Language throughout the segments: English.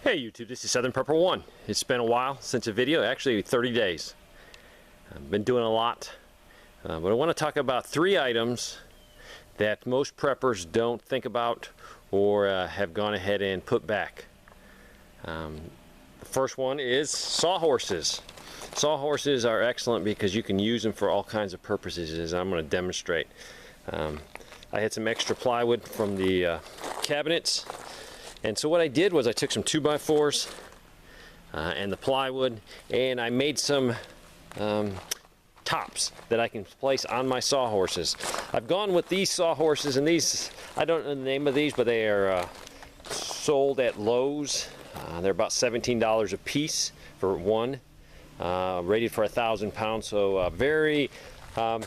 Hey YouTube, this is Southern Prepper 1. It's been a while since a video, actually 30 days. I've been doing a lot, but I want to talk about 3 items that most preppers don't think about or have gone ahead and put back. The first one is sawhorses. Sawhorses are excellent because you can use them for all kinds of purposes, as I'm going to demonstrate. I had some extra plywood from the cabinets. And so what I did was I took some 2x4s and the plywood, and I made some tops that I can place on my sawhorses. I've gone with these sawhorses, and these, I don't know the name of these, but they are sold at Lowe's. They're about $17 a piece for one, rated for 1,000 pounds, so very, I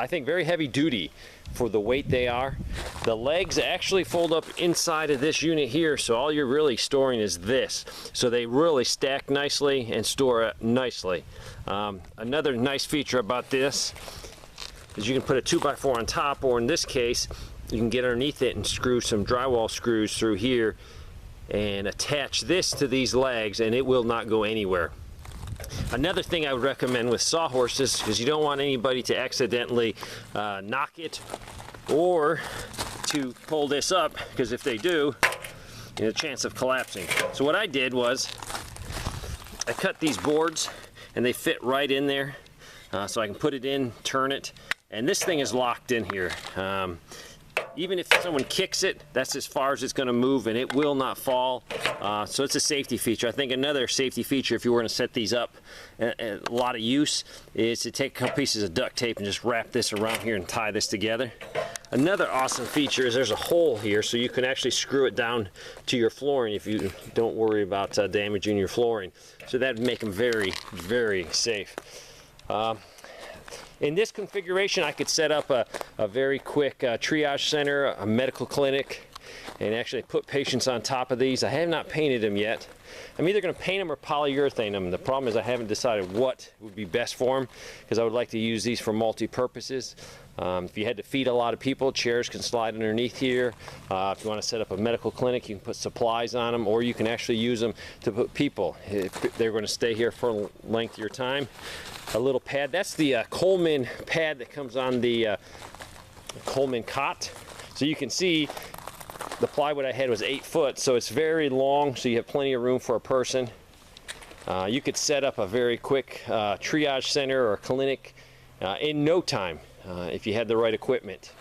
think very heavy duty for the weight they are. The legs actually fold up inside of this unit here, so all you're really storing is this. So they really stack nicely and store nicely. Another nice feature about this is you can put a 2x4 on top, or in this case, you can get underneath it and screw some drywall screws through here and attach this to these legs, and it will not go anywhere. Another thing I would recommend with sawhorses, because you don't want anybody to accidentally knock it or to pull this up, because if they do, there's a chance of collapsing. So what I did was I cut these boards and they fit right in there, so I can put it in, turn it, and this thing is locked in here. Even if someone kicks it, that's as far as it's going to move, and it will not fall. So it's a safety feature. I think another safety feature, if you were going to set these up, a lot of use, is to take a couple pieces of duct tape and just wrap this around here and tie this together. Another awesome feature is there's a hole here, so you can actually screw it down to your flooring if you don't worry about damaging your flooring. So that would make them very, very safe. In this configuration, I could set up a very quick triage center, a medical clinic, and actually put patients on top of these. I have not painted them yet. I'm either going to paint them or polyurethane them. The problem is I haven't decided what would be best for them, because I would like to use these for multi-purposes. If you had to feed a lot of people, chairs can slide underneath here. If you want to set up a medical clinic, you can put supplies on them, or you can actually use them to put people. If they're going to stay here for a length of your time. A little pad, that's the Coleman pad that comes on the Coleman cot. So you can see the plywood I had was 8 foot, so it's very long, so you have plenty of room for a person. You could set up a very quick triage center or clinic in no time if you had the right equipment.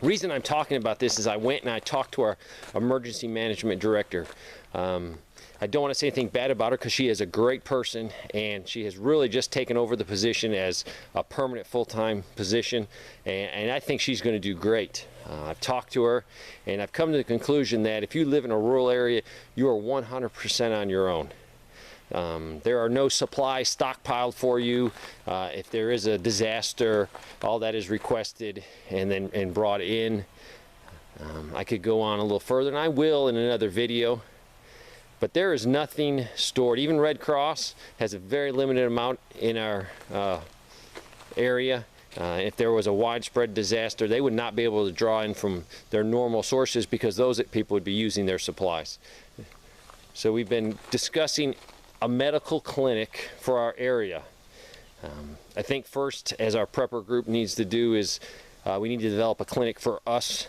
Reason I'm talking about this is I went and I talked to our emergency management director. I don't want to say anything bad about her, because she is a great person, and she has really just taken over the position as a permanent full-time position, and I think she's going to do great. I've talked to her, and I've come to the conclusion that if you live in a rural area, you are 100% on your own. There are no supplies stockpiled for you. If there is a disaster, all that is requested and brought in. I could go on a little further, and I will in another video. But there is nothing stored. Even Red Cross has a very limited amount in our area. If there was a widespread disaster, they would not be able to draw in from their normal sources, because those people would be using their supplies. So we've been discussing a medical clinic for our area. I think first, as our prepper group needs to do, is we need to develop a clinic for us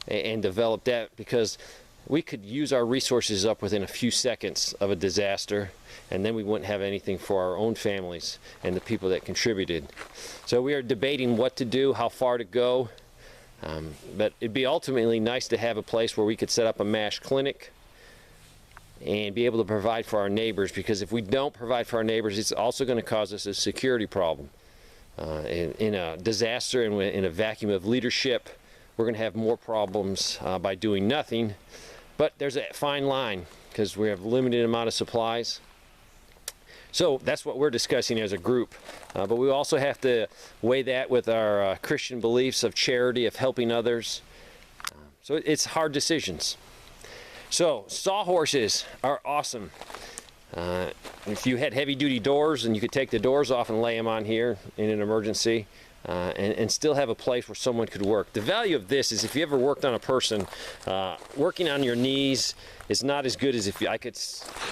and develop that, because we could use our resources up within a few seconds of a disaster, and then we wouldn't have anything for our own families and the people that contributed. So we are debating what to do, how far to go, but it'd be ultimately nice to have a place where we could set up a MASH clinic and be able to provide for our neighbors, because if we don't provide for our neighbors, it's also going to cause us a security problem. In a disaster and in a vacuum of leadership, we're going to have more problems by doing nothing. But there's a fine line, because we have a limited amount of supplies. So that's what we're discussing as a group. But we also have to weigh that with our Christian beliefs of charity, of helping others. So it's hard decisions. So sawhorses are awesome. If you had heavy duty doors, and you could take the doors off and lay them on here in an emergency, and still have a place where someone could work. The value of this is if you ever worked on a person, working on your knees is not as good as if I could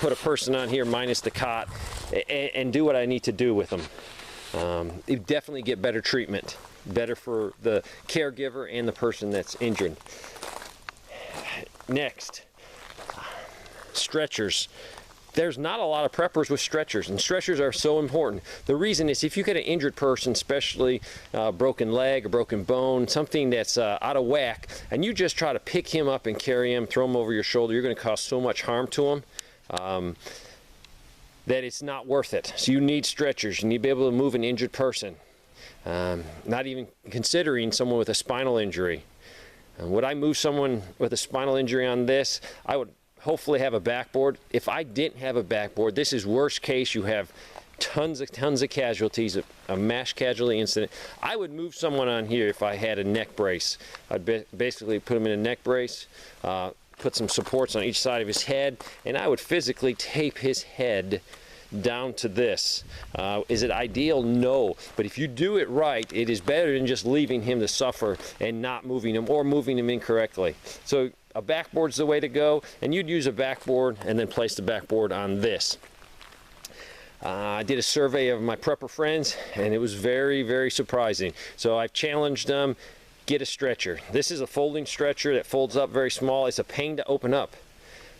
put a person on here minus the cot and do what I need to do with them. You definitely get better treatment, better for the caregiver and the person that's injured. Next, stretchers. There's not a lot of preppers with stretchers, and stretchers are so important. The reason is if you get an injured person, especially broken leg or broken bone, something that's out of whack, and you just try to pick him up and carry him, throw him over your shoulder, you're going to cause so much harm to him that it's not worth it. So you need stretchers. You need to be able to move an injured person, not even considering someone with a spinal injury. Would I move someone with a spinal injury on this? I would hopefully have a backboard. If I didn't have a backboard, this is worst case. You have tons of casualties, a mass casualty incident. I would move someone on here if I had a neck brace. I'd basically put him in a neck brace, put some supports on each side of his head, and I would physically tape his head down to this. Is it ideal? No. But if you do it right, it is better than just leaving him to suffer and not moving him or moving him incorrectly. So a backboard's the way to go, and you'd use a backboard and then place the backboard on this. I did a survey of my prepper friends, and it was very, very surprising. So I've challenged them, get a stretcher. This is a folding stretcher that folds up very small. It's a pain to open up.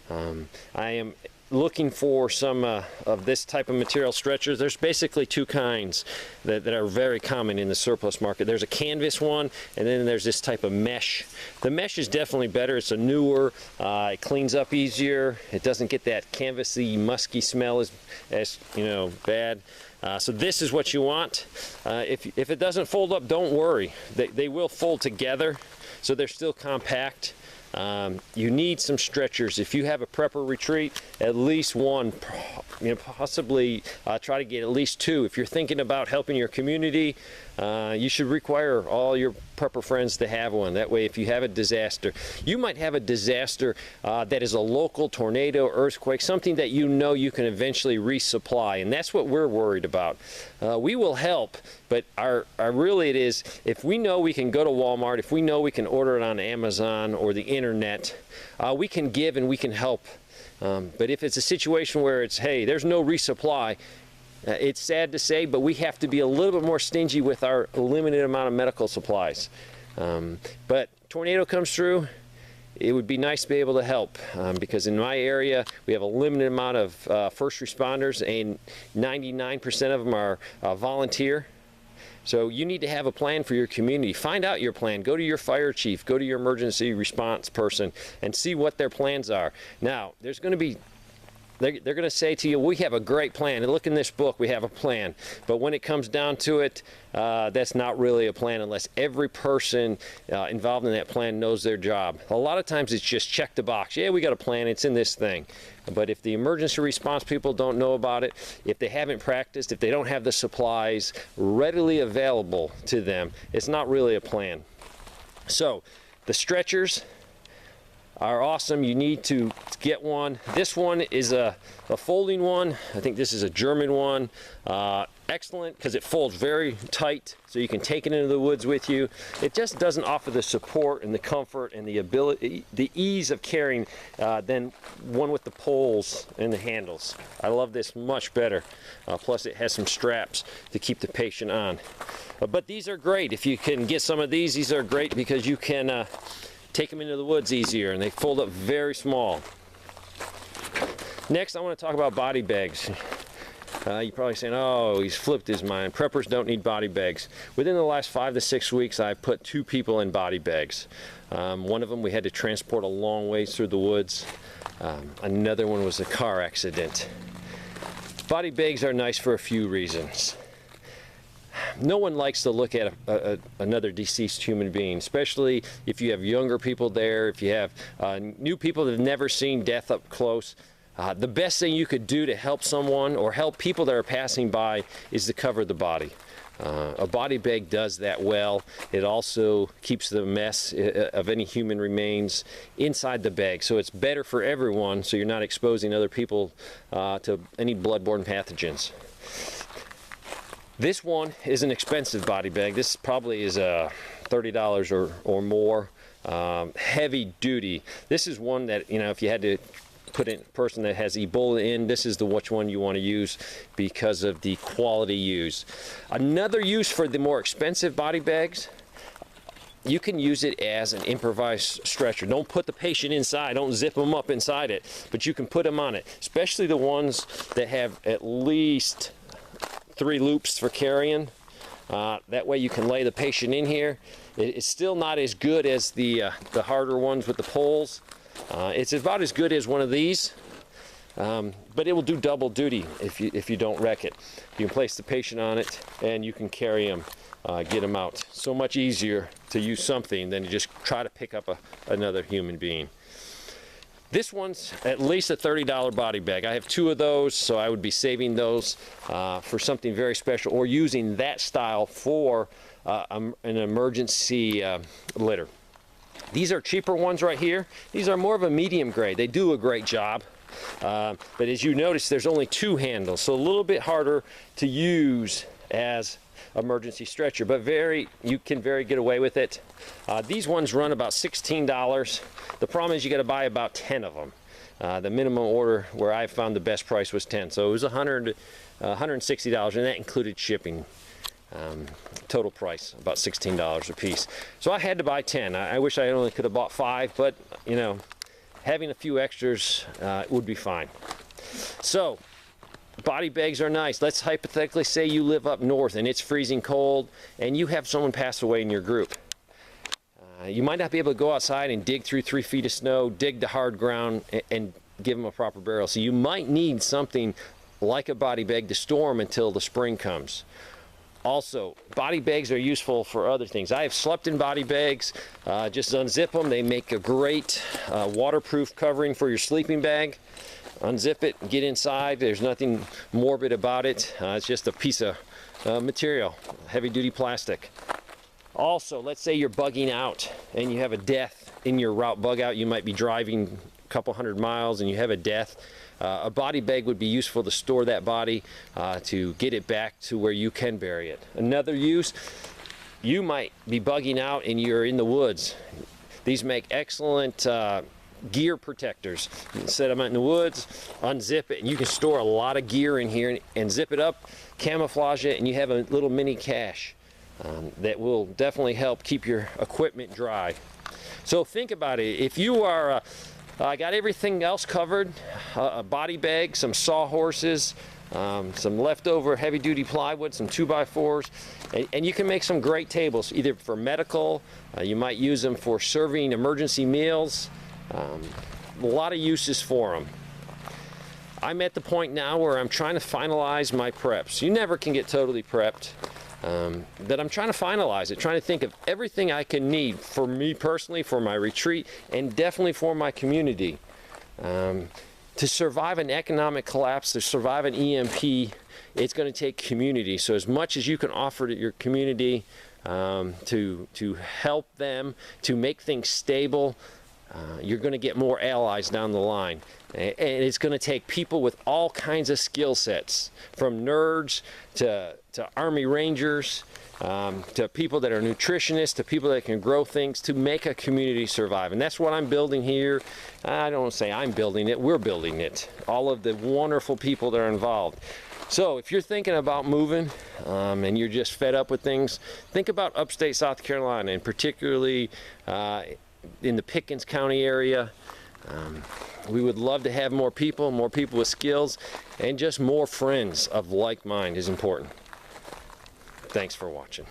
I am looking for some of this type of material stretchers. There's basically two kinds that are very common in the surplus market. There's a canvas one, and then there's this type of mesh. The mesh is definitely better. It's a newer, it cleans up easier. It doesn't get that canvasy, musky smell as you know, bad. So this is what you want. If it doesn't fold up, don't worry. They will fold together, so they're still compact. You need some stretchers. If you have a prepper retreat, at least one, possibly try to get at least two. If you're thinking about helping your community, you should require all your prepper friends to have one. That way, if you have a disaster, you might have a disaster that is a local tornado, earthquake, something that you know you can eventually resupply, and that's what we're worried about. We will help, but our really it is, if we know we can go to Walmart, if we know we can order it on Amazon or the internet, we can give and we can help. But if it's a situation where it's, hey, there's no resupply, it's sad to say, but we have to be a little bit more stingy with our limited amount of medical supplies. But tornado comes through, it would be nice to be able to help, because in my area we have a limited amount of first responders, and 99% of them are volunteer. So you need to have a plan for your community. Find out your plan. Go to your fire chief, go to your emergency response person, and see what their plans are. Now, there's going to be, they're going to say to you, we have a great plan. And look in this book, we have a plan. But when it comes down to it, that's not really a plan unless every person involved in that plan knows their job. A lot of times it's just check the box. Yeah, we got a plan. It's in this thing. But if the emergency response people don't know about it, if they haven't practiced, if they don't have the supplies readily available to them, it's not really a plan. So the stretchers are awesome. You need to get one. This one is a folding one. I think this is a German one. Excellent because it folds very tight, so you can take it into the woods with you. It just doesn't offer the support and the comfort and the ability, the ease of carrying than one with the poles and the handles. I love this much better. Plus it has some straps to keep the patient on. But these are great. If you can get some of these are great because you can take them into the woods easier, and they fold up very small. Next, I want to talk about body bags. You're probably saying, oh, he's flipped his mind. Preppers don't need body bags. Within the last 5 to 6 weeks, I put 2 people in body bags. One of them we had to transport a long ways through the woods. Another one was a car accident. Body bags are nice for a few reasons. No one likes to look at another deceased human being, especially if you have younger people there, if you have new people that have never seen death up close. The best thing you could do to help someone or help people that are passing by is to cover the body. A body bag does that well. It also keeps the mess of any human remains inside the bag, so it's better for everyone, so you're not exposing other people to any bloodborne pathogens. This one is an expensive body bag. This probably is $30 or more. Heavy duty. This is one that, you know, if you had to put in a person that has Ebola in, this is the which one you want to use because of the quality use. Another use for the more expensive body bags, you can use it as an improvised stretcher. Don't put the patient inside, don't zip them up inside it, but you can put them on it, especially the ones that have at least 3 loops for carrying. That way you can lay the patient in here. It's still not as good as the harder ones with the poles. It's about as good as one of these, but it will do double duty if you don't wreck it. You can place the patient on it and you can carry them, get them out. So much easier to use something than to just try to pick up another human being. This one's at least a $30 body bag. I have 2 of those, so I would be saving those for something very special, or using that style for an emergency litter. These are cheaper ones right here. These are more of a medium grade. They do a great job. But as you notice, there's only 2 handles, so a little bit harder to use as emergency stretcher, but you can get away with it. These ones run about $16. The problem is you got to buy about 10 of them. The minimum order where I found the best price was 10, so it was $160, and that included shipping. Total price about $16 a piece. So I had to buy 10. I wish I only could have bought 5, but you know, having a few extras would be fine. So body bags are nice. Let's hypothetically say you live up north and it's freezing cold and you have someone pass away in your group. You might not be able to go outside and dig through 3 feet of snow, dig the hard ground, and give them a proper burial. So you might need something like a body bag to store them until the spring comes. Also, body bags are useful for other things. I have slept in body bags. Just unzip them. They make a great waterproof covering for your sleeping bag. Unzip it, get inside. There's nothing morbid about it. It's just a piece of material, heavy-duty plastic. Also, let's say you're bugging out and you have a death in your route bug out. You might be driving a couple 100 miles and you have a death. A body bag would be useful to store that body, to get it back to where you can bury it. Another use, you might be bugging out and you're in the woods. These make excellent gear protectors. You set them out in the woods, unzip it, and you can store a lot of gear in here and zip it up, camouflage it, and you have a little mini cache that will definitely help keep your equipment dry. So think about it. If you are I got everything else covered, a body bag, some sawhorses, some leftover heavy-duty plywood, some 2x4s, and you can make some great tables, either for medical, you might use them for serving emergency meals, a lot of uses for them. I'm at the point now where I'm trying to finalize my preps. You never can get totally prepped. That I'm trying to finalize it, trying to think of everything I can need for me personally, for my retreat, and definitely for my community. To survive an economic collapse, to survive an EMP, it's going to take community. So as much as you can offer to your community to help them, to make things stable, you're going to get more allies down the line. And it's going to take people with all kinds of skill sets, from nerds to Army Rangers, to people that are nutritionists, to people that can grow things, to make a community survive. And that's what I'm building here. I don't say I'm building it, we're building it. All of the wonderful people that are involved. So if you're thinking about moving and you're just fed up with things, think about upstate South Carolina, and particularly in the Pickens County area. We would love to have more people with skills, and just more friends of like mind is important. Thanks for watching.